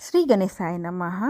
श्री गणेशाय नमः।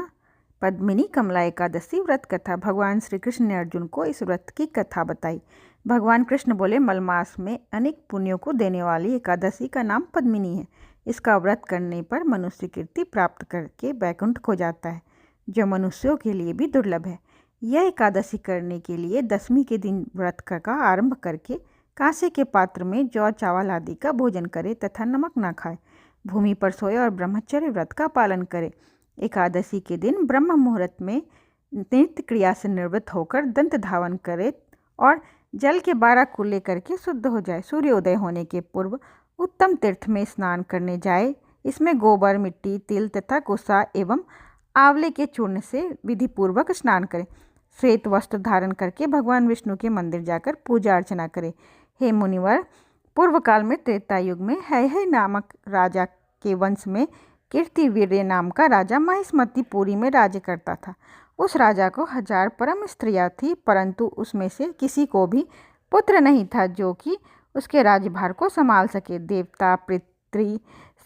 पद्मिनी कमला एकादशी व्रत कथा। भगवान श्री कृष्ण ने अर्जुन को इस व्रत की कथा बताई। भगवान कृष्ण बोले, मलमास में अनेक पुण्यों को देने वाली एकादशी का नाम पद्मिनी है। इसका व्रत करने पर मनुष्य कीर्ति प्राप्त करके वैकुंठ खो जाता है, जो मनुष्यों के लिए भी दुर्लभ है। यह एकादशी करने के लिए दशमी के दिन व्रत का आरंभ करके कांसे के पात्र में जौ चावल आदि का भोजन करे तथा नमक न खाए, भूमि पर सोए और ब्रह्मचर्य व्रत का पालन करे। एकादशी के दिन ब्रह्म मुहूर्त में नित्य क्रिया से निवृत्त होकर दंत धावन करे और जल के 12 कुल्ले करके शुद्ध हो जाए। सूर्योदय होने के पूर्व उत्तम तीर्थ में स्नान करने जाए। इसमें गोबर, मिट्टी, तिल तथा कुसा एवं आंवले के चूर्ण से विधि पूर्वक स्नान करें। श्वेत वस्त्र धारण करके भगवान विष्णु के मंदिर जाकर पूजा अर्चना करें। हे मुनिवर, पूर्व काल में त्रेता युग में है नामक राजा के वंश में कीर्तिवीर्य नाम का राजा महिष्मतीपुरी में राज्य करता था। उस राजा को 1000 परम स्त्रियां थी, परंतु उसमें से किसी को भी पुत्र नहीं था जो कि उसके राज्यभार को संभाल सके। देवता, पितृ,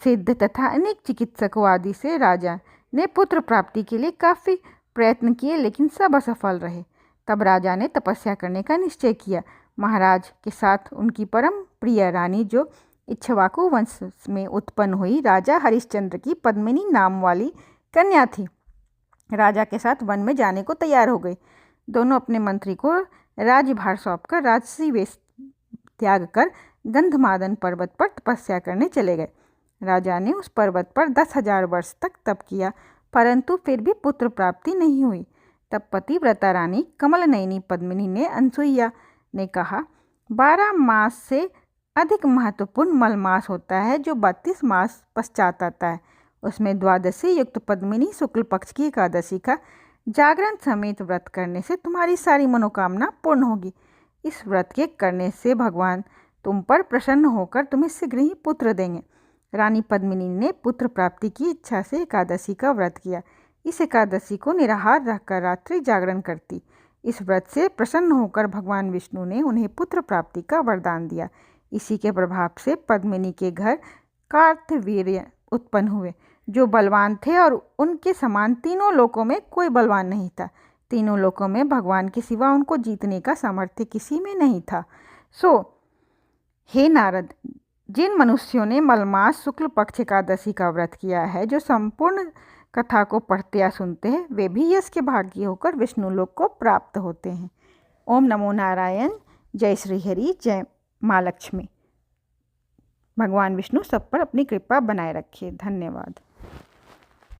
सिद्ध तथा अनेक चिकित्सकों आदि से राजा ने पुत्र प्राप्ति के लिए काफ़ी प्रयत्न किए, लेकिन सब असफल रहे। तब राजा ने तपस्या करने का निश्चय किया। महाराज के साथ उनकी परम प्रिय रानी, जो इक्ष्वाकु वंश में उत्पन्न हुई राजा हरिश्चंद्र की पद्मिनी नाम वाली कन्या थी, राजा के साथ वन में जाने को तैयार हो गई। दोनों अपने मंत्री को राज्यभार सौंपकर राजसी वेश त्याग कर गंधमादन पर्वत पर तपस्या करने चले गए। राजा ने उस पर्वत पर 10,000 वर्ष तक तप किया, परंतु फिर भी पुत्र प्राप्ति नहीं हुई। तब पतिव्रता रानी कमलनयनी पद्मिनी ने अनसुईया ने कहा, 12 मास से अधिक महत्वपूर्ण मलमास होता है, जो 32 मास पश्चात आता है। उसमें द्वादशी युक्त पद्मिनी शुक्ल पक्ष की एकादशी का जागरण समेत व्रत करने से तुम्हारी सारी मनोकामना पूर्ण होगी। इस व्रत के करने से भगवान तुम पर प्रसन्न होकर तुम्हें शीघ्र ही पुत्र देंगे। रानी पद्मिनी ने पुत्र प्राप्ति की इच्छा से एकादशी का व्रत किया। इस एकादशी को निराहार रहकर रात्रि जागरण करती। इस व्रत से प्रसन्न होकर भगवान विष्णु ने उन्हें पुत्र प्राप्ति का वरदान दिया। इसी के प्रभाव से पद्मिनी के घर कार्तवीर्य उत्पन्न हुए, जो बलवान थे, और उनके समान तीनों लोकों में कोई बलवान नहीं था। तीनों लोकों में भगवान के सिवा उनको जीतने का सामर्थ्य किसी में नहीं था। हे नारद, जिन मनुष्यों ने मलमास शुक्ल पक्ष एकादशी का व्रत किया है, जो संपूर्ण कथा को पढ़ते या सुनते हैं, वे भी यश के भागी होकर विष्णु लोक को प्राप्त होते हैं। ओम नमो नारायण। जय श्री हरि, जय माँ लक्ष्मी। भगवान विष्णु सब पर अपनी कृपा बनाए रखे। धन्यवाद।